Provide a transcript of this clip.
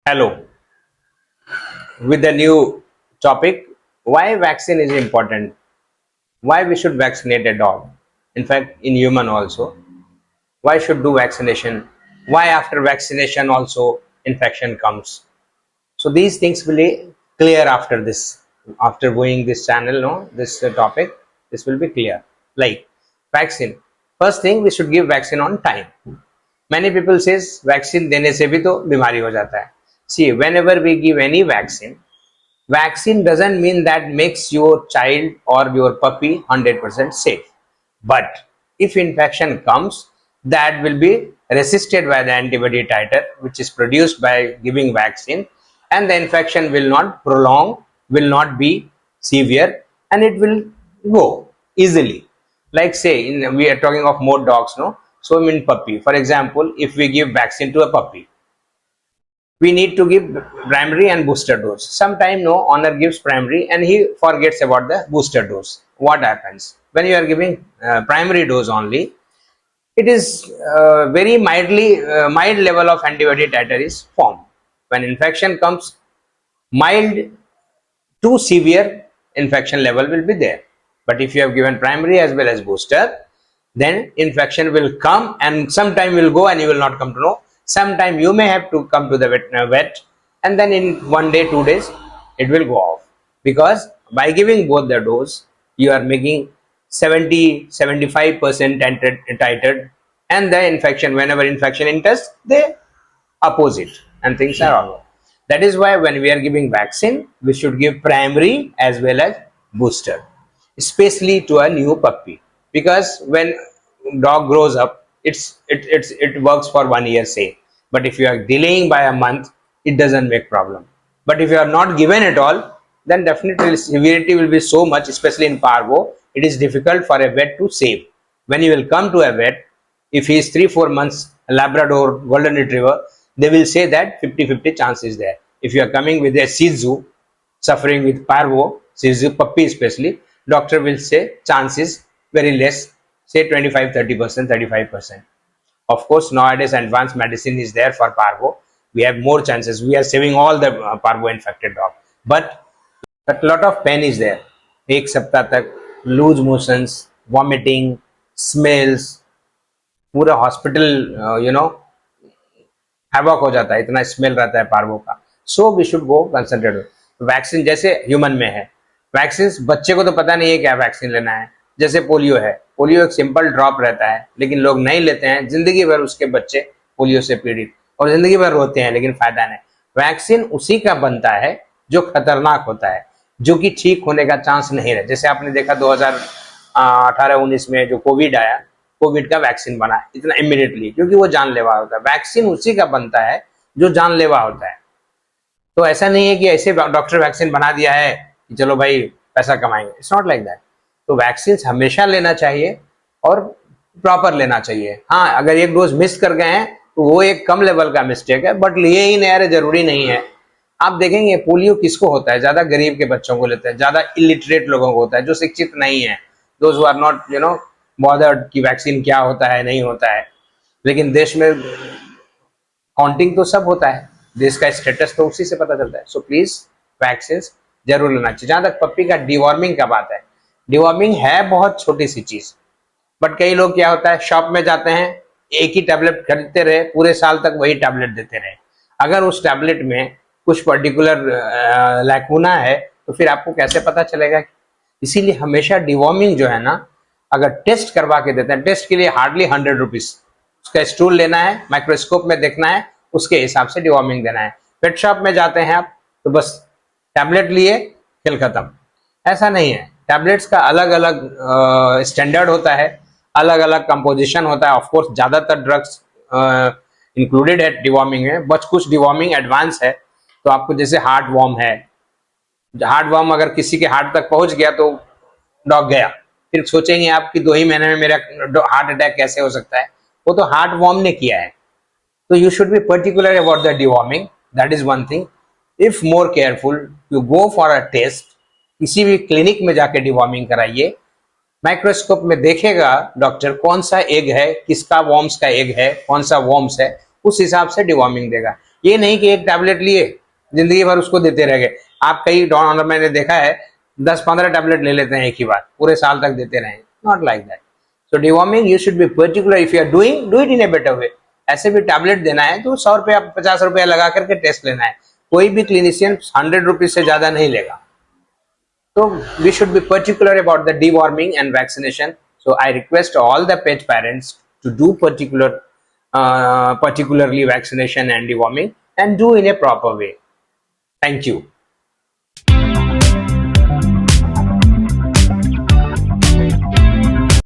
Hello, with the new topic, why vaccine is important, why we should vaccinate a dog, in fact in human also, why should do vaccination, why after vaccination also infection comes. So these things will be clear after this, after going this channel, no, this topic, this will be clear. Like vaccine, first thing we should give vaccine on time. Many people says vaccine देने से भी तो बीमारी हो जाता है. See, whenever we give any vaccine doesn't mean that makes your child or your puppy 100% safe. But if infection comes, that will be resisted by the antibody titer, which is produced by giving vaccine, and the infection will not prolong, will not be severe, and it will go easily. Like say, we are talking of more dogs, no? So in puppy, for example, if we give vaccine to a puppy, we need to give primary and booster dose. Sometime no owner gives primary and he forgets about the booster dose. What happens when you are giving primary dose only? It is very mild level of antibody titer is formed. When infection comes, mild to severe infection level will be there. But if you have given primary as well as booster, then infection will come and sometime will go and you will not come to know. Sometime you may have to come to the vet and then in 1 day, 2 days, it will go off. Because by giving both the dose, you are making 70-75% titered, and the infection, whenever infection enters, they oppose it and things are all. That is why when we are giving vaccine, we should give primary as well as booster, especially to a new puppy. Because when dog grows up, it works for 1 year, say. But if you are delaying by a month, it doesn't make problem. But if you are not given at all, then definitely severity will be so much, especially in parvo. It is difficult for a vet to save. When you will come to a vet, if he is 3-4 months Labrador golden retriever, they will say that 50-50 chance is there. If you are coming with a Shih Tzu suffering with parvo, Shih Tzu puppy especially, doctor will say chance is very less, say 25-30%, 35%. Of course, nowadays advanced medicine is there for parvo. We have more chances. We are saving all the parvo infected dog. But a lot of pain is there. एक सप्ताह तक loose motions, vomiting, smells, पूरा hospital havoc हो जाता है, इतना smell रहता है पार्वो का. So we should go consult. Vaccine जैसे ह्यूमन में है, वैक्सीन बच्चे को तो पता नहीं है क्या वैक्सीन लेना है. जैसे पोलियो है, पोलियो एक सिंपल ड्रॉप रहता है, लेकिन लोग नहीं लेते हैं, जिंदगी भर उसके बच्चे पोलियो से पीड़ित और जिंदगी भर रोते हैं, लेकिन फायदा नहीं. वैक्सीन उसी का बनता है जो खतरनाक होता है, जो कि ठीक होने का चांस नहीं रहे. जैसे आपने देखा 2018-19 में जो कोविड आया, कोविड का वैक्सीन बना इतना इमीडिएटली, क्योंकि वो जानलेवा होता है. वैक्सीन उसी का बनता है जो जानलेवा होता है. तो ऐसा नहीं है कि ऐसे डॉक्टर वैक्सीन बना दिया है कि चलो भाई पैसा कमाएंगे. It's not like that. तो वैक्सीन हमेशा लेना चाहिए और प्रॉपर लेना चाहिए. हाँ, अगर एक डोज मिस कर गए हैं तो वो एक कम लेवल का मिस्टेक है, बट लिए ही नहीं रहे जरूरी नहीं है. आप देखेंगे पोलियो किसको होता है, ज्यादा गरीब के बच्चों को लेते हैं, ज्यादा इलिटरेट लोगों को होता है, जो शिक्षित नहीं है, those who are not bothered कि वैक्सीन क्या होता है नहीं होता है. लेकिन देश में काउंटिंग तो सब होता है, देश का स्टेटस तो उसी से पता चलता है. सो प्लीज वैक्सीन जरूर लेना चाहिए. जहां तक पप्पी का डिवॉर्मिंग का बात है, डिवॉर्मिंग है बहुत छोटी सी चीज, बट कई लोग क्या होता है, शॉप में जाते हैं, एक ही टैबलेट खरीदते रहे, पूरे साल तक वही टैबलेट देते रहे. अगर उस टैबलेट में कुछ पर्टिकुलर लैकुना है तो फिर आपको कैसे पता चलेगा. इसीलिए हमेशा डिवॉर्मिंग जो है ना, अगर टेस्ट करवा के देते हैं, टेस्ट के लिए हार्डली 100 रुपीज, उसका स्टूल लेना है, माइक्रोस्कोप में देखना है, उसके हिसाब से डिवॉर्मिंग देना है. पेट शॉप में जाते हैं आप तो बस टैबलेट लिए, खेल खत्म. ऐसा नहीं है. टैबलेट्स का अलग अलग स्टैंडर्ड होता है, अलग अलग कंपोजिशन होता है. ऑफकोर्स ज्यादातर ड्रग्स इंक्लूडेड है डिवॉर्मिंग में, बट कुछ डिवॉर्मिंग एडवांस है. तो आपको जैसे हार्ट वॉर्म है, हार्ट वॉर्म अगर किसी के हार्ट तक पहुंच गया तो डॉग गया. फिर सोचेंगे आप कि 2 ही महीने में मेरा हार्ट अटैक कैसे हो सकता है. वो तो हार्ट वॉर्म ने किया है. तो you should be particular about the deworming. That is one thing. If more careful, you go for a test, किसी भी क्लिनिक में जाके डिवॉर्मिंग कराइए. माइक्रोस्कोप में देखेगा डॉक्टर कौन सा एग है, किसका वॉर्म्स का एग है, कौन सा वॉर्म्स है, उस हिसाब से डिवॉर्मिंग देगा. ये नहीं कि एक टैबलेट लिए जिंदगी भर उसको देते रह गए। आप कई डॉनर मैंने देखा है 10-15 टैबलेट ले लेते हैं एक ही बार, पूरे साल तक देते रहे। Not like that. So deworming you should be particular, if you are doing do it in a better way. ऐसे भी टैबलेट देना है तो 100 रुपया 50 रुपया लगा करके टेस्ट लेना है, कोई भी क्लिनिशियन 100 रुपीज से ज्यादा नहीं लेगा। So we should be particular about the deworming and vaccination. So I request all the pet parents to do particularly vaccination and deworming, and do in a proper way. Thank you.